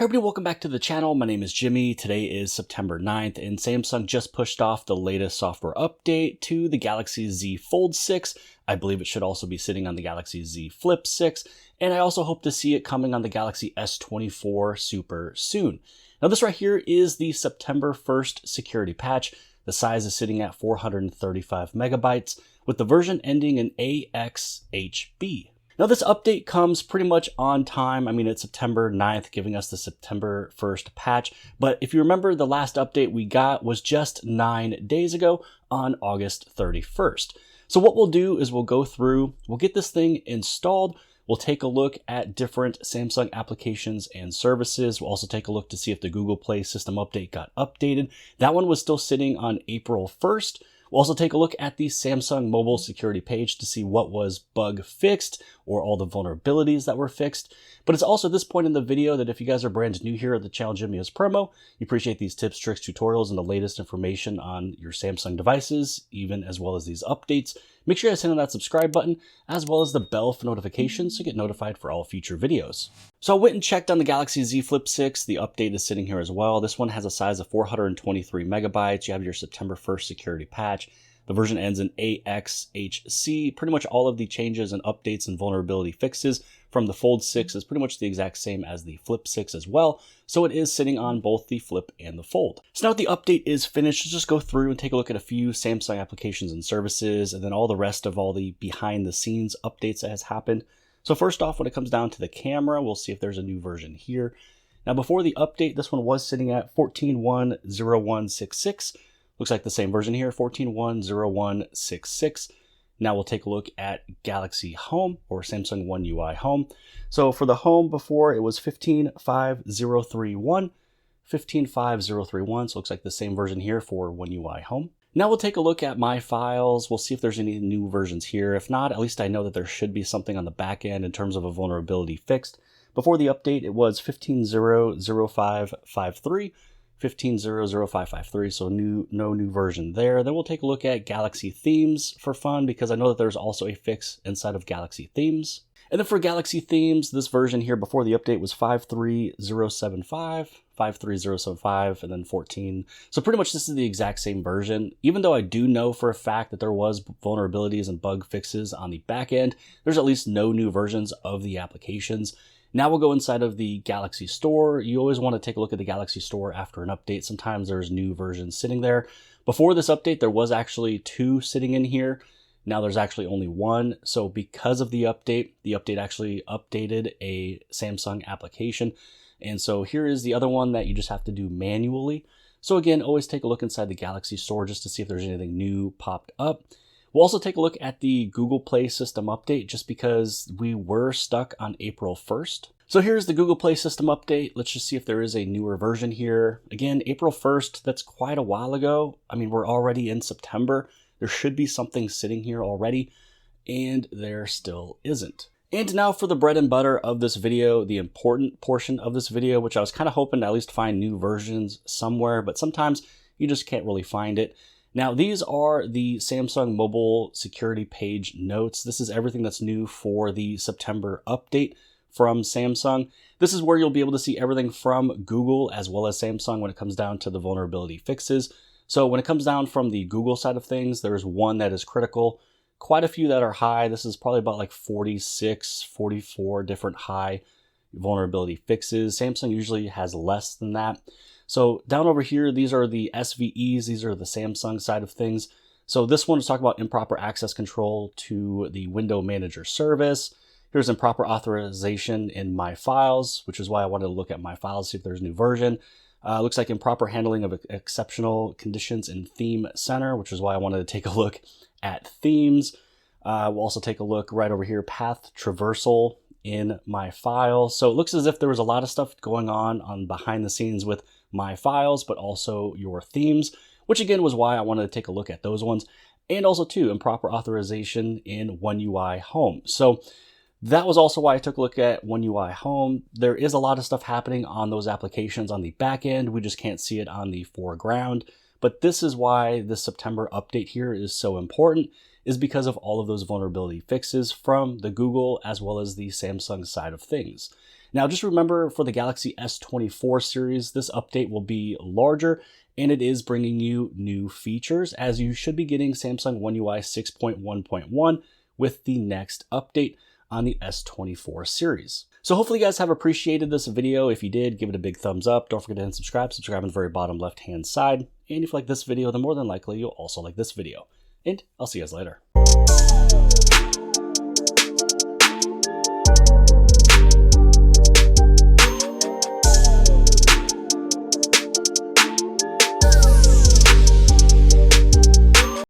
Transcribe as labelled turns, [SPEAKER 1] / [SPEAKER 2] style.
[SPEAKER 1] everybody, welcome back to the channel. My name is Jimmy. Today is September 9th, and Samsung just pushed off the latest software update to the Galaxy Z Fold 6. I believe it should also be sitting on the Galaxy Z Flip 6, and I also hope to see it coming on the Galaxy S24 super soon. Now this right here is the September 1st security patch. The size is sitting at 435 megabytes, with the version ending in AXHB. Now this update comes pretty much on time. I mean, it's September 9th, giving us the September 1st patch. But if you remember, the last update we got was just 9 days ago on August 31st. So what we'll do is we'll go through, we'll get this thing installed. We'll take a look at different Samsung applications and services. We'll also take a look to see if the Google Play system update got updated. That one was still sitting on April 1st. We'll also take a look at the Samsung mobile security page to see what was bug fixed or all the vulnerabilities that were fixed. But it's also at this point in the video that if you guys are brand new here at the channel Jimmy as Promo, you appreciate these tips, tricks, tutorials, and the latest information on your Samsung devices, even as well as these updates. Make sure you guys hit on that subscribe button, as well as the bell for notifications to get notified for all future videos. So I went and checked on the Galaxy Z Flip 6. The update is sitting here as well. This one has a size of 423 megabytes. You have your September 1st security patch. The version ends in AXHC. Pretty much all of the changes and updates and vulnerability fixes from the Fold 6 is pretty much the exact same as the Flip 6 as well. So it is sitting on both the Flip and the Fold. So now that the update is finished, let's just go through and take a look at a few Samsung applications and services, and then all the rest of all the behind the scenes updates that has happened. So first off, when it comes down to the camera, we'll see if there's a new version here. Now before the update, this one was sitting at 14.1.01.66. Looks like the same version here, 14.1.01.66. Now we'll take a look at Galaxy Home or Samsung One UI Home. So for the Home before, it was 15.5.031, 15.5.031. So it looks like the same version here for One UI Home. Now we'll take a look at My Files. We'll see if there's any new versions here. If not, at least I know that there should be something on the back end in terms of a vulnerability fixed. Before the update, it was 15.0.05.53. 15.0.05.53, so no new version there. Then we'll take a look at Galaxy Themes for fun, because I know that there's also a fix inside of Galaxy Themes. And then for Galaxy Themes, this version here before the update was 5.3.0.7.5, 5.3.0.7.5, and then 14. So pretty much this is the exact same version. Even though I do know for a fact that there was vulnerabilities and bug fixes on the back end, there's at least no new versions of the applications. Now we'll go inside of the Galaxy Store. You always want to take a look at the Galaxy Store after an update. Sometimes there's new versions sitting there. Before this update, there was actually 2 sitting in here. Now there's actually only 1. So because of the update actually updated a Samsung application. And so here is the other one that you just have to do manually. So again, always take a look inside the Galaxy Store just to see if there's anything new popped up. We'll also take a look at the Google Play system update just because we were stuck on April 1st. So here's the Google Play system update. Let's just see if there is a newer version here. Again, April 1st, that's quite a while ago. I mean, we're already in September. There should be something sitting here already, and there still isn't. And now for the bread and butter of this video, the important portion of this video, which I was kind of hoping to at least find new versions somewhere, but sometimes you just can't really find it. Now, these are the Samsung mobile security page notes. This is everything that's new for the September update from Samsung. This is where you'll be able to see everything from Google as well as Samsung when it comes down to the vulnerability fixes. So when it comes down from the Google side of things, there's one that is critical, quite a few that are high. This is probably about like 46, 44 different high vulnerability fixes. Samsung usually has less than that. So down over here, these are the SVEs. These are the Samsung side of things. So this one is talking about improper access control to the window manager service. Here's improper authorization in My Files, which is why I wanted to look at My Files, see if there's a new version. Looks like improper handling of exceptional conditions in Theme Center, which is why I wanted to take a look at themes. We'll also take a look right over here, path traversal in My Files. So it looks as if there was a lot of stuff going on behind the scenes with My Files, but also your themes, which again was why I wanted to take a look at those ones. And also too, improper authorization in One UI Home. So that was also why I took a look at One UI Home. There is a lot of stuff happening on those applications on the back end. We just can't see it on the foreground. But this is why this September update here is so important, is because of all of those vulnerability fixes from the Google as well as the Samsung side of things. Now, just remember for the Galaxy S24 series, this update will be larger and it is bringing you new features, as you should be getting Samsung One UI 6.1.1 with the next update on the S24 series. So hopefully you guys have appreciated this video. If you did, give it a big thumbs up. Don't forget to hit subscribe. Subscribe on the very bottom left-hand side. And if you like this video, then more than likely you'll also like this video. And I'll see you guys later.